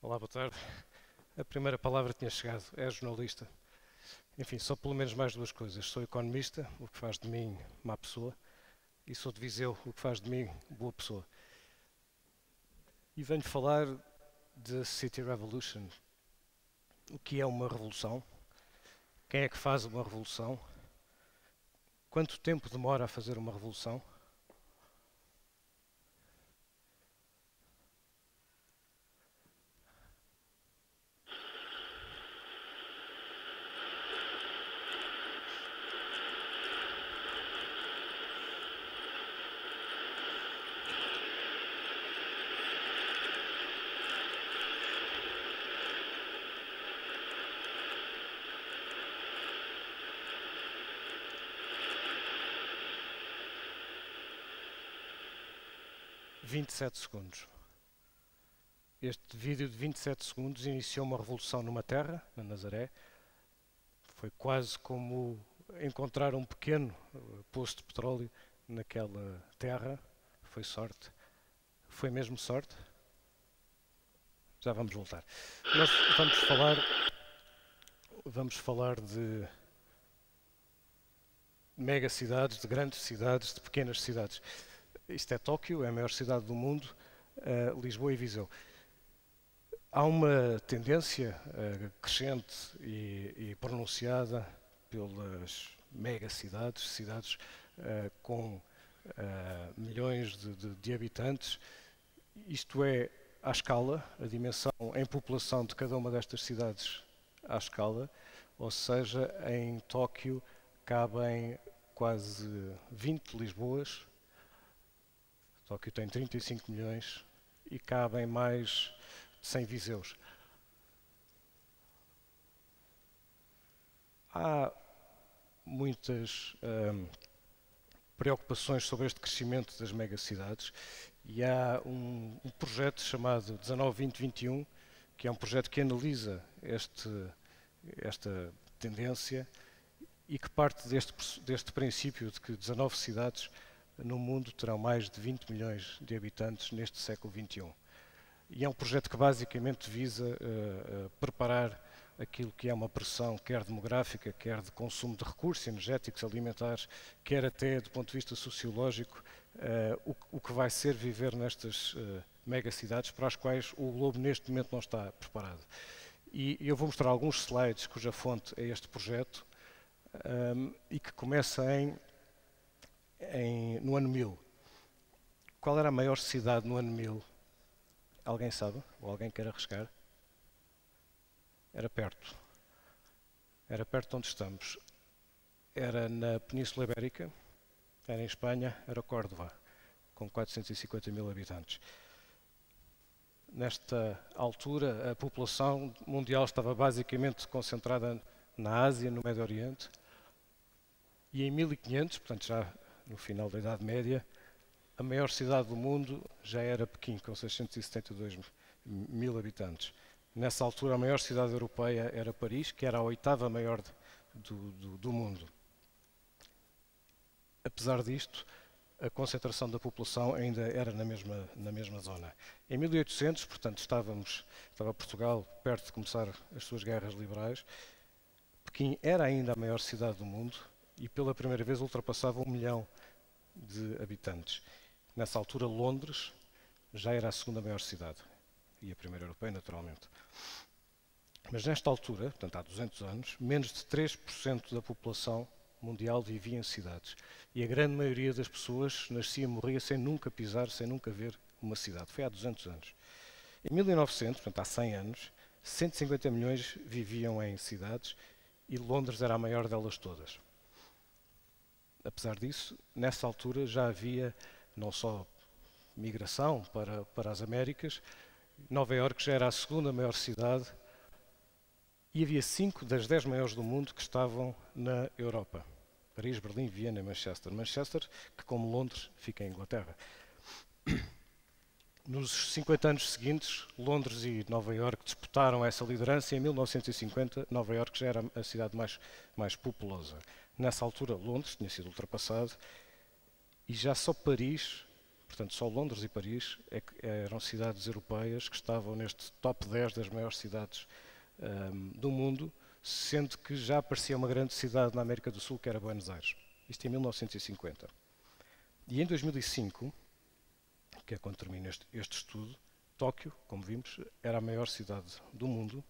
Olá, boa tarde. A primeira palavra tinha chegado, é jornalista. Enfim, sou pelo menos mais duas coisas. Sou economista, o que faz de mim má pessoa, e sou de Viseu, o que faz de mim boa pessoa. E venho falar de City Revolution. O que é uma revolução? Quem é que faz uma revolução? Quanto tempo demora a fazer uma revolução? Vinte e sete segundos. Este vídeo de 27 segundos iniciou uma revolução numa terra, na Nazaré. Foi quase como encontrar um pequeno poço de petróleo naquela terra. Foi sorte. Foi mesmo sorte? Já vamos voltar. Nós vamos falar de megacidades, de grandes cidades, de pequenas cidades. Isto é Tóquio, é a maior cidade do mundo, Lisboa e Viseu. Há uma tendência crescente e pronunciada pelas megacidades, cidades com milhões de habitantes, isto é, à escala, a dimensão em população de cada uma destas cidades à escala, ou seja, em Tóquio cabem quase 20 Lisboas, Tóquio tem 35 milhões e cabem mais de 100 Viseus. Há muitas preocupações sobre este crescimento das megacidades e há um projeto chamado 19-20-21, que é um projeto que analisa esta tendência e que parte deste princípio de que 19 cidades no mundo terão mais de 20 milhões de habitantes neste século XXI. E é um projeto que basicamente visa preparar aquilo que é uma pressão, quer demográfica, quer de consumo de recursos energéticos, alimentares, quer até do ponto de vista sociológico, o que vai ser viver nestas megacidades para as quais o globo neste momento não está preparado. E eu vou mostrar alguns slides cuja fonte é este projeto e que começa no ano 1000. Qual era a maior cidade no ano 1000? Alguém sabe? Ou alguém quer arriscar? Era perto. Era perto de onde estamos. Era na Península Ibérica, era em Espanha, era Córdoba, com 450 mil habitantes. Nesta altura, a população mundial estava basicamente concentrada na Ásia, no Médio Oriente, e em 1500, portanto já no final da Idade Média, a maior cidade do mundo já era Pequim, com 672 mil habitantes. Nessa altura, a maior cidade europeia era Paris, que era a oitava maior do mundo. Apesar disto, a concentração da população ainda era na mesma zona. Em 1800, portanto, estava Portugal perto de começar as suas guerras liberais. Pequim era ainda a maior cidade do mundo e pela primeira vez ultrapassava 1 milhão de habitantes. Nessa altura, Londres já era a segunda maior cidade e a primeira europeia, naturalmente. Mas nesta altura, portanto há 200 anos, menos de 3% da população mundial vivia em cidades. E a grande maioria das pessoas nascia e morria sem nunca pisar, sem nunca ver uma cidade. Foi há 200 anos. Em 1900, portanto há 100 anos, 150 milhões viviam em cidades e Londres era a maior delas todas. Apesar disso, nessa altura já havia não só migração para as Américas, Nova Iorque já era a segunda maior cidade e havia 5 das 10 maiores do mundo que estavam na Europa. Paris, Berlim, Viena e Manchester. Manchester, que como Londres, fica em Inglaterra. Nos 50 anos seguintes, Londres e Nova Iorque disputaram essa liderança e em 1950 Nova Iorque já era a cidade mais populosa. Nessa altura, Londres tinha sido ultrapassado e já só Paris Portanto, só Londres e Paris eram cidades europeias que estavam neste top 10 das maiores cidades do mundo, sendo que já aparecia uma grande cidade na América do Sul, que era Buenos Aires. Isto em 1950. E em 2005, que é quando termina este estudo, Tóquio, como vimos, era a maior cidade do mundo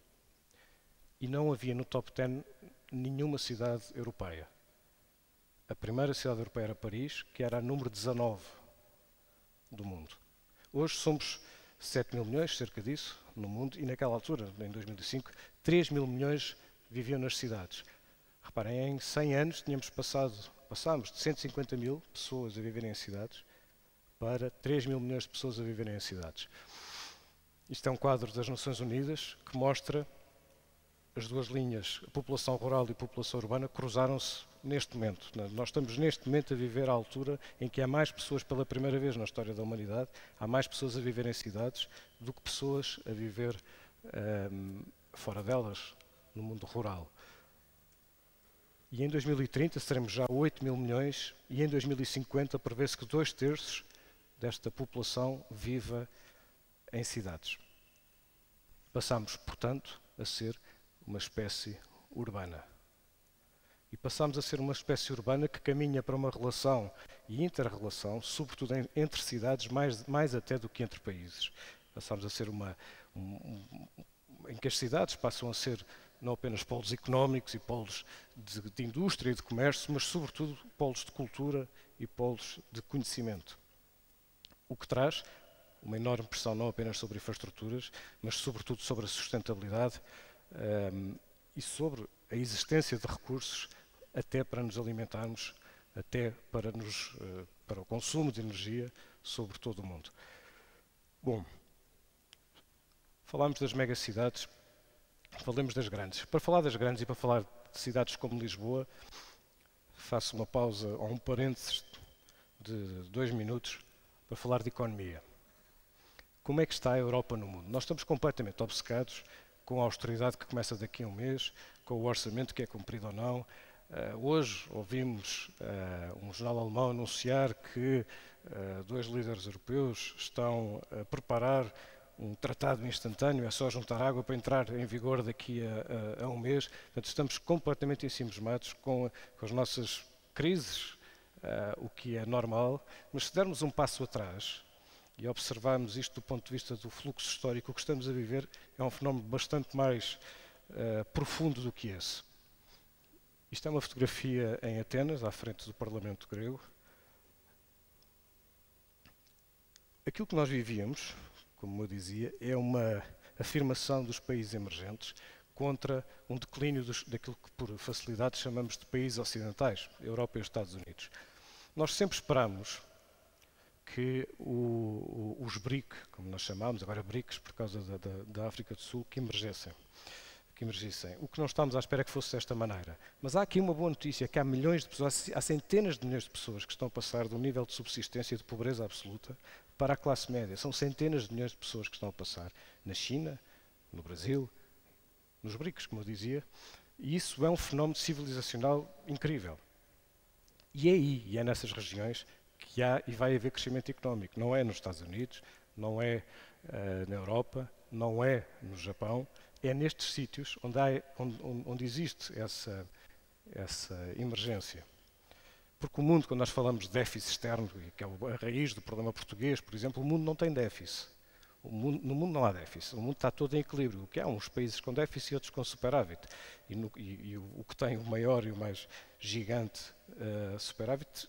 e não havia no top 10 nenhuma cidade europeia. A primeira cidade europeia era Paris, que era a número 19 do mundo. Hoje somos 7 mil milhões, cerca disso, no mundo, e naquela altura, em 2005, 3 mil milhões viviam nas cidades. Reparem, em 100 anos passámos de 150 mil pessoas a viverem em cidades para 3 mil milhões de pessoas a viverem em cidades. Isto é um quadro das Nações Unidas que mostra as duas linhas, a população rural e a população urbana, cruzaram-se neste momento. Nós estamos neste momento a viver à altura em que há mais pessoas pela primeira vez na história da humanidade, há mais pessoas a viver em cidades do que pessoas a viver fora delas, no mundo rural. E em 2030 seremos já 8 mil milhões e em 2050 prevê-se que 2/3 desta população viva em cidades. Passamos, portanto, a ser uma espécie urbana. E passamos a ser uma espécie urbana que caminha para uma relação e inter-relação, sobretudo entre cidades, mais até do que entre países. Passamos a ser em que as cidades passam a ser não apenas polos económicos e polos de indústria e de comércio, mas sobretudo polos de cultura e polos de conhecimento. O que traz uma enorme pressão não apenas sobre infraestruturas, mas sobretudo sobre a sustentabilidade e sobre a existência de recursos até para nos alimentarmos, até para o consumo de energia sobre todo o mundo. Bom, falámos das megacidades, falemos das grandes. Para falar das grandes e para falar de cidades como Lisboa, faço uma pausa ou um parênteses de 2 minutos para falar de economia. Como é que está a Europa no mundo? Nós estamos completamente obcecados com a austeridade que começa daqui a um mês, com o orçamento que é cumprido ou não. Hoje ouvimos um jornal alemão anunciar que 2 líderes europeus estão a preparar um tratado instantâneo, é só juntar água para entrar em vigor daqui a um mês. Portanto, estamos completamente ensimismados com as nossas crises, o que é normal, mas se dermos um passo atrás e observarmos isto do ponto de vista do fluxo histórico, o que estamos a viver é um fenómeno bastante mais profundo do que esse. Isto é uma fotografia em Atenas, à frente do Parlamento grego. Aquilo que nós vivíamos, como eu dizia, é uma afirmação dos países emergentes contra um declínio daquilo que por facilidade chamamos de países ocidentais, Europa e os Estados Unidos. Nós sempre esperamos que os BRIC, como nós chamamos, agora BRICS por causa da África do Sul, que emergissem. O que não estamos à espera é que fosse desta maneira. Mas há aqui uma boa notícia, que há milhões de pessoas, há centenas de milhões de pessoas que estão a passar de um nível de subsistência e de pobreza absoluta para a classe média. São centenas de milhões de pessoas que estão a passar na China, no Brasil, nos BRICS, como eu dizia, e isso é um fenómeno civilizacional incrível. E é aí, e é nessas regiões, que há e vai haver crescimento económico. Não é nos Estados Unidos, não é na Europa, não é no Japão, é nestes sítios onde existe essa emergência. Porque o mundo, quando nós falamos de déficit externo, que é a raiz do problema português, por exemplo, o mundo não tem déficit. No mundo não há déficit, o mundo está todo em equilíbrio. O que há uns países com déficit e outros com superávit. E o que tem o maior e o mais gigante superávit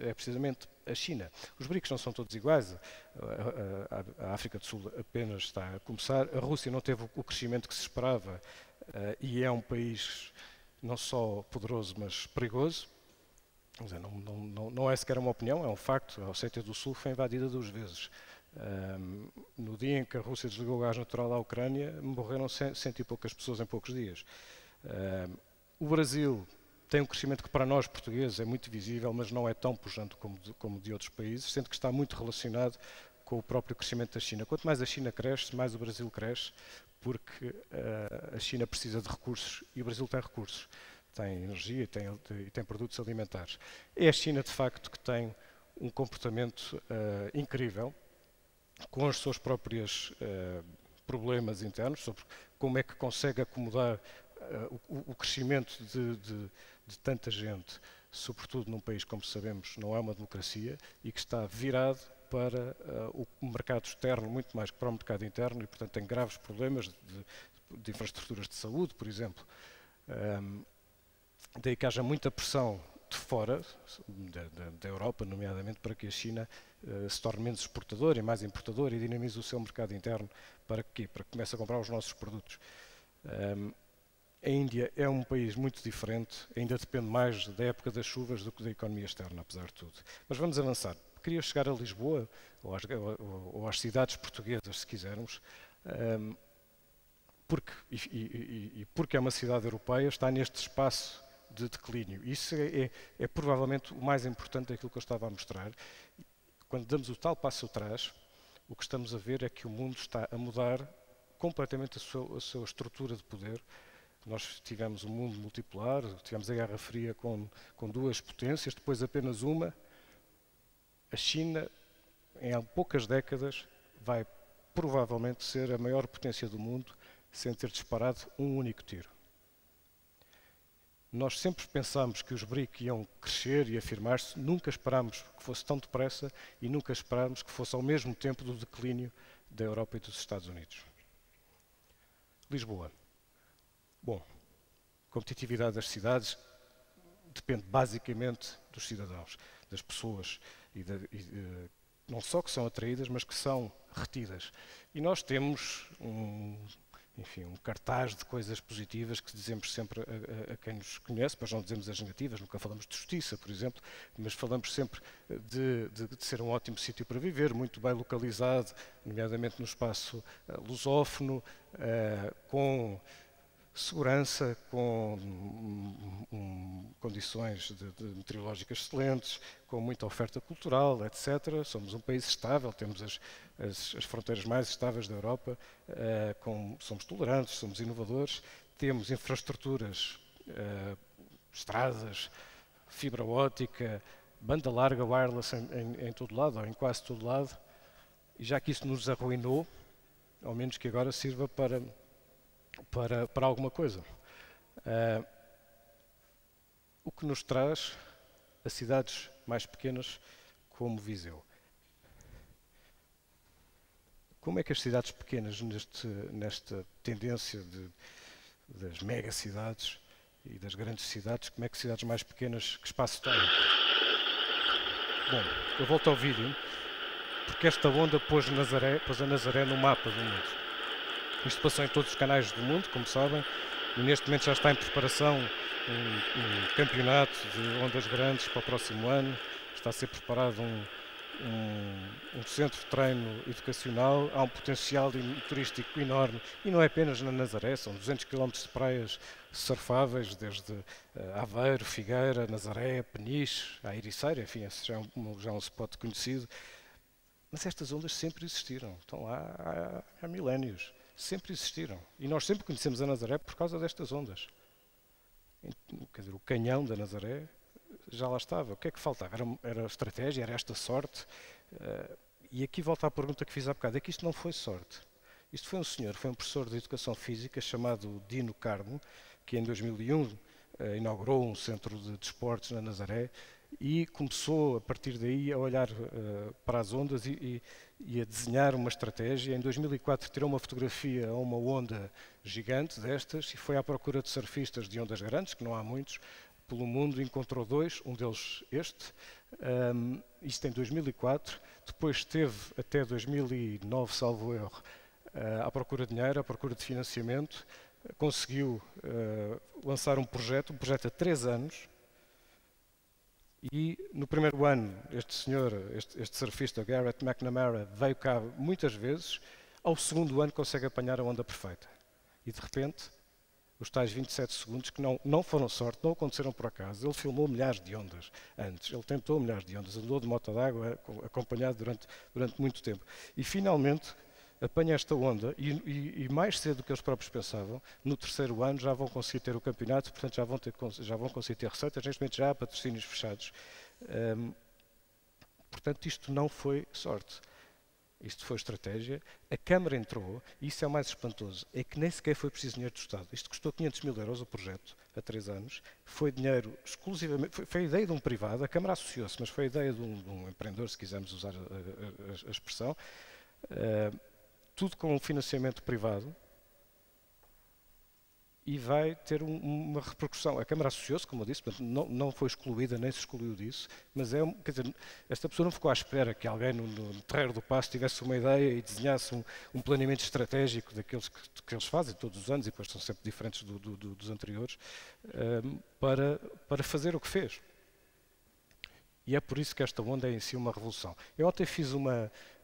é precisamente a China. Os BRICS não são todos iguais. A África do Sul apenas está a começar. A Rússia não teve o crescimento que se esperava e é um país não só poderoso, mas perigoso. Não é sequer uma opinião, é um facto. A Ossétia do Sul foi invadida 2 vezes. No dia em que a Rússia desligou o gás natural à Ucrânia, morreram 100 e poucas pessoas em poucos dias. O Brasil tem um crescimento que para nós portugueses é muito visível, mas não é tão pujante como de outros países, sendo que está muito relacionado com o próprio crescimento da China. Quanto mais a China cresce, mais o Brasil cresce, porque a China precisa de recursos e o Brasil tem recursos. Tem energia e tem produtos alimentares. É a China, de facto, que tem um comportamento incrível, com os seus próprios problemas internos, sobre como é que consegue acomodar o crescimento de tanta gente, sobretudo num país, como sabemos, não é uma democracia, e que está virado para o mercado externo muito mais que para o mercado interno e, portanto, tem graves problemas de infraestruturas de saúde, por exemplo. Daí que haja muita pressão de fora, da Europa, nomeadamente, para que a China se torne menos exportadora e mais importadora e dinamize o seu mercado interno. Para quê? Para que comece a comprar os nossos produtos. A Índia é um país muito diferente, ainda depende mais da época das chuvas do que da economia externa, apesar de tudo. Mas vamos avançar. Queria chegar a Lisboa, ou às cidades portuguesas, se quisermos, porque é uma cidade europeia, está neste espaço de declínio. Isso é provavelmente o mais importante daquilo que eu estava a mostrar. Quando damos o tal passo atrás, o que estamos a ver é que o mundo está a mudar completamente a sua estrutura de poder. Nós tivemos um mundo multipolar, tivemos a Guerra Fria com duas potências, depois apenas uma. A China, em poucas décadas, vai provavelmente ser a maior potência do mundo sem ter disparado um único tiro. Nós sempre pensámos que os BRIC iam crescer e afirmar-se, nunca esperámos que fosse tão depressa e nunca esperámos que fosse ao mesmo tempo do declínio da Europa e dos Estados Unidos. Lisboa. Bom, competitividade das cidades depende basicamente dos cidadãos, das pessoas, não só que são atraídas, mas que são retidas. E nós temos um cartaz de coisas positivas que dizemos sempre a quem nos conhece, mas não dizemos as negativas, nunca falamos de justiça, por exemplo, mas falamos sempre de ser um ótimo sítio para viver, muito bem localizado, nomeadamente no espaço lusófono, com segurança, com condições meteorológicas excelentes, com muita oferta cultural, etc. Somos um país estável, temos as fronteiras mais estáveis da Europa, somos tolerantes, somos inovadores, temos infraestruturas, estradas, fibra óptica, banda larga, wireless em todo lado, ou em quase todo lado, e já que isso nos arruinou, ao menos que agora sirva para alguma coisa. O que nos traz a cidades mais pequenas como Viseu. Como é que as cidades pequenas, nesta tendência das megacidades e das grandes cidades, como é que cidades mais pequenas, que espaço têm? Bom, eu volto ao vídeo, porque esta onda pôs a Nazaré no mapa do mundo. Isto passou em todos os canais do mundo, como sabem, e neste momento já está em preparação um campeonato de ondas grandes para o próximo ano. Está a ser preparado um centro de treino educacional. Há um potencial turístico enorme, e não é apenas na Nazaré, são 200 km de praias surfáveis, desde Aveiro, Figueira, Nazaré, Peniche, a Ericeira, enfim, esse já é um spot conhecido. Mas estas ondas sempre existiram, estão lá há milénios. Sempre existiram. E nós sempre conhecemos a Nazaré por causa destas ondas. Quer dizer, o canhão da Nazaré já lá estava. O que é que faltava? Era estratégia, era esta sorte. E aqui volta à pergunta que fiz há bocado. É que isto não foi sorte. Isto foi um professor de Educação Física chamado Dino Carmo, que em 2001 inaugurou um centro de desportos na Nazaré e começou, a partir daí, a olhar para as ondas e a desenhar uma estratégia. Em 2004 tirou uma fotografia a uma onda gigante destas e foi à procura de surfistas de ondas grandes, que não há muitos, pelo mundo. Encontrou dois, um deles este, isto em 2004. Depois esteve até 2009, salvo erro, à procura de dinheiro, à procura de financiamento. Conseguiu lançar um projeto a 3 anos. E no primeiro ano, este surfista, Garrett McNamara, veio cá muitas vezes. Ao segundo ano consegue apanhar a onda perfeita. E de repente, os tais 27 segundos, que não foram sorte, não aconteceram por acaso. Ele filmou milhares de ondas antes, ele tentou milhares de ondas, andou de moto d'água acompanhado durante muito tempo. E finalmente apanha esta onda e mais cedo do que eles próprios pensavam, no terceiro ano já vão conseguir ter o campeonato, portanto já vão conseguir ter receitas. Neste momento já há patrocínios fechados. Portanto, isto não foi sorte. Isto foi estratégia. A Câmara entrou, e isso é o mais espantoso, é que nem sequer foi preciso dinheiro do Estado. Isto custou 500 mil euros o projeto, há 3 anos. Foi dinheiro exclusivamente, foi a ideia de um privado, a Câmara associou-se, mas foi a ideia de um empreendedor, se quisermos usar a expressão. Tudo com um financiamento privado. E vai ter uma repercussão. A Câmara associou-se, como eu disse, portanto, não foi excluída, nem se excluiu disso, mas quer dizer, esta pessoa não ficou à espera que alguém no Terreiro do Paço tivesse uma ideia e desenhasse um planeamento estratégico daqueles que eles fazem todos os anos, e depois são sempre diferentes dos anteriores, para fazer o que fez. E é por isso que esta onda é em si uma revolução. Eu ontem fiz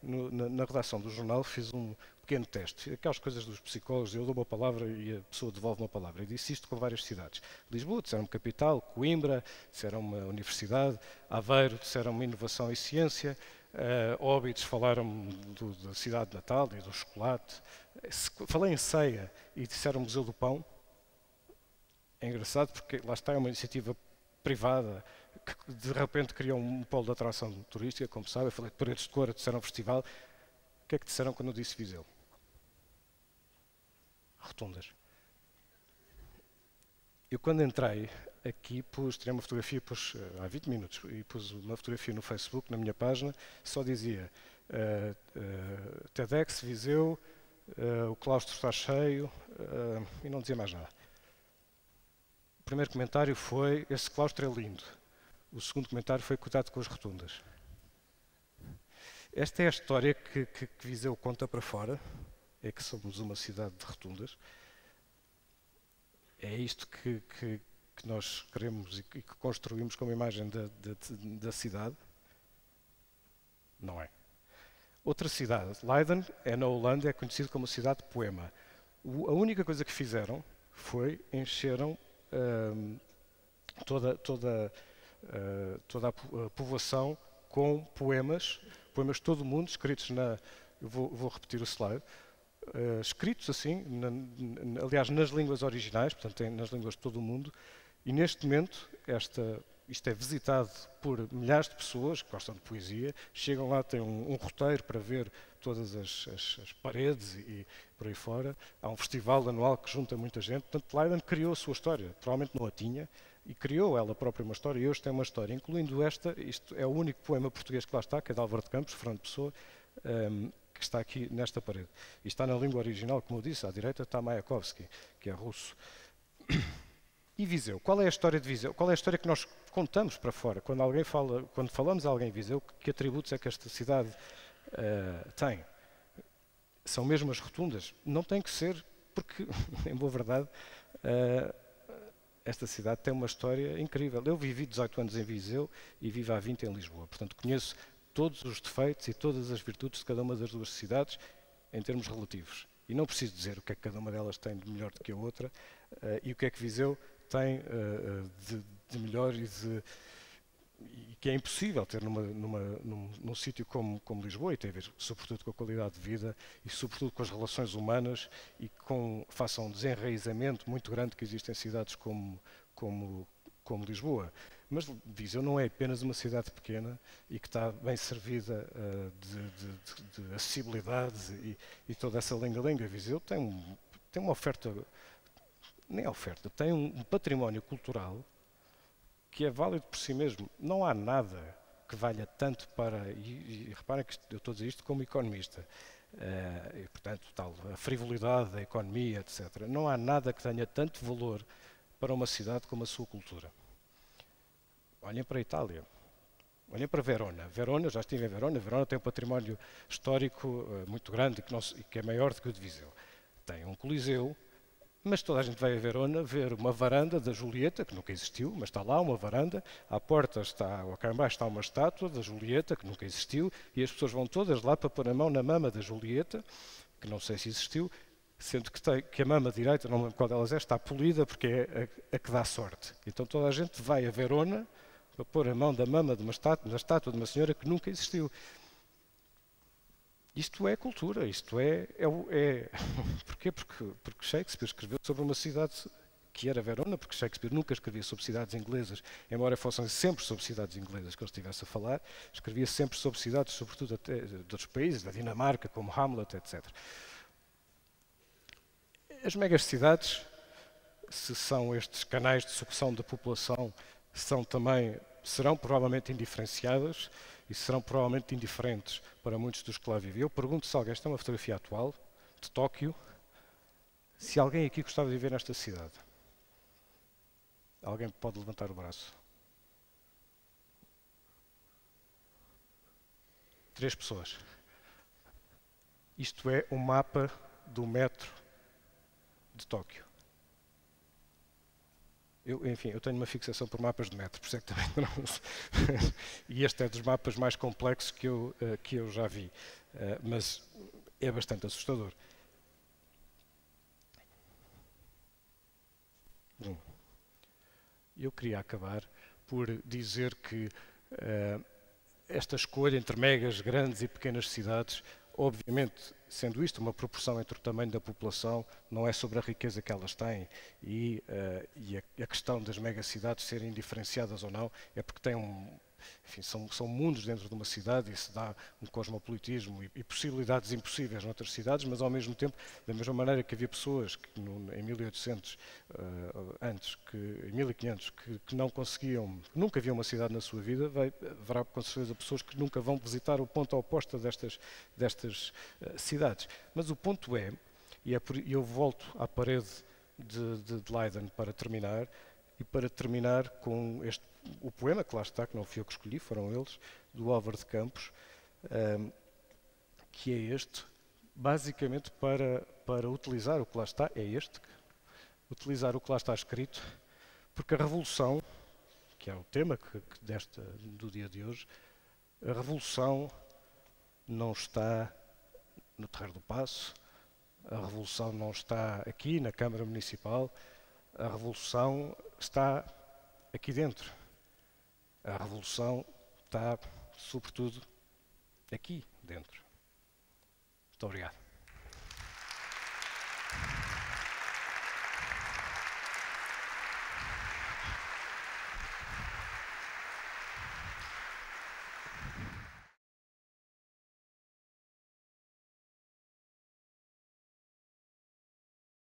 na redação do jornal, fiz um pequeno teste, aquelas coisas dos psicólogos, eu dou uma palavra e a pessoa devolve uma palavra. E disse isto com várias cidades. Lisboa, disseram-me capital, Coimbra, disseram uma universidade, Aveiro, disseram-me inovação e ciência, Óbidos falaram da cidade de Natal e do chocolate. Falei em Ceia e disseram Museu do Pão. É engraçado porque lá está, é uma iniciativa privada que de repente criou um polo de atração turística, como sabe. Eu falei de Paredes de Cora, disseram festival. O que é que disseram quando eu disse Viseu? Rotundas. Eu quando entrei aqui tirei uma fotografia há 20 minutos e pus uma fotografia no Facebook, na minha página, só dizia TEDx, Viseu, o claustro está cheio e não dizia mais nada. O primeiro comentário foi, esse claustro é lindo. O segundo comentário foi, cuidado com as rotundas. Esta é a história que Viseu conta para fora, é que somos uma cidade de rotundas. É isto que nós queremos e que construímos como imagem da cidade? Não é. Outra cidade, Leiden, é na Holanda, é conhecido como a cidade de poema. A única coisa que fizeram foi encheram toda a povoação com poemas de todo o mundo, escritos eu vou repetir o slide, escritos assim, aliás, nas línguas originais, portanto, nas línguas de todo o mundo, e neste momento, isto é visitado por milhares de pessoas que gostam de poesia, chegam lá, têm um roteiro para ver todas as paredes e por aí fora. Há um festival anual que junta muita gente. Portanto, Leiden criou a sua história, provavelmente não a tinha, e criou ela própria uma história, e hoje tem uma história, incluindo isto é o único poema português que lá está, que é de Álvaro de Campos, Fernando Pessoa, que está aqui nesta parede. E está na língua original, como eu disse, à direita está Mayakovsky, que é russo. E Viseu? Qual é a história de Viseu? Qual é a história que nós contamos para fora? Quando falamos a alguém em Viseu, que atributos é que esta cidade tem? São mesmo as rotundas? Não tem que ser, porque, em boa verdade, esta cidade tem uma história incrível. Eu vivi 18 anos em Viseu e vivo há 20 em Lisboa. Portanto, conheço todos os defeitos e todas as virtudes de cada uma das duas cidades em termos relativos. E não preciso dizer o que é que cada uma delas tem de melhor do que a outra e o que é que Viseu tem de melhor e que é impossível ter num sítio como Lisboa, e tem a ver sobretudo com a qualidade de vida e sobretudo com as relações humanas e face a um desenraizamento muito grande que existe em cidades como Lisboa. Mas Viseu não é apenas uma cidade pequena e que está bem servida de acessibilidade e toda essa lenga-lenga. Viseu tem uma oferta, nem oferta, tem um património cultural que é válido por si mesmo. Não há nada que valha tanto e reparem que eu estou a dizer isto como economista, e portanto a frivolidade da economia, etc. Não há nada que tenha tanto valor para uma cidade como a sua cultura. Olhem para a Itália, olhem para Verona. Verona, eu já estive em Verona. Verona tem um património histórico muito grande e que é maior do que o de Viseu. Tem um coliseu, mas toda a gente vai a Verona ver uma varanda da Julieta, que nunca existiu, mas está lá uma varanda. À porta ou cá embaixo está uma estátua da Julieta, que nunca existiu, e as pessoas vão todas lá para pôr a mão na mama da Julieta, que não sei se existiu, sendo que a mama direita, não lembro qual delas é, está polida porque é a que dá sorte. Então toda a gente vai a Verona para pôr a mão da mama da estátua de uma senhora que nunca existiu. Isto é cultura, isto é... Porquê? Porque Shakespeare escreveu sobre uma cidade que era Verona, porque Shakespeare nunca escrevia sobre cidades inglesas, embora fossem sempre sobre cidades inglesas que ele estivesse a falar, escrevia sempre sobre cidades, sobretudo até de outros países, da Dinamarca, como Hamlet, etc. As megacidades, se são estes canais de sucção da população, serão provavelmente indiferenciadas e serão provavelmente indiferentes para muitos dos que lá vivem. Eu pergunto se alguém, esta é uma fotografia atual de Tóquio, se alguém aqui gostava de viver nesta cidade. Alguém pode levantar o braço? 3 pessoas. Isto é um mapa do metro de Tóquio. Eu tenho uma fixação por mapas de metro, por isso é que também não. E este é dos mapas mais complexos que eu já vi. Mas é bastante assustador. Bom, eu queria acabar por dizer que esta escolha entre megas, grandes e pequenas cidades, obviamente, sendo isto uma proporção entre o tamanho da população, não é sobre a riqueza que elas têm e a questão das megacidades serem diferenciadas ou não, é porque têm enfim, são mundos dentro de uma cidade e se dá um cosmopolitismo e possibilidades impossíveis noutras cidades, mas ao mesmo tempo, da mesma maneira que havia pessoas que em 1800, em 1500, que não conseguiam, nunca viam uma cidade na sua vida, haverá com certeza pessoas que nunca vão visitar o ponto oposto destas cidades. Mas o ponto é, e eu volto à parede de Leiden para terminar, e para terminar com o poema, que lá está, que não fui eu que escolhi, foram eles, do Álvaro de Campos, que é este, basicamente para utilizar o que lá está, utilizar o que lá está escrito, porque a revolução, que é o tema do dia de hoje, a revolução não está no Terreiro do Paço, a revolução não está aqui na Câmara Municipal, a revolução está aqui dentro. A revolução está, sobretudo, aqui dentro. Muito obrigado.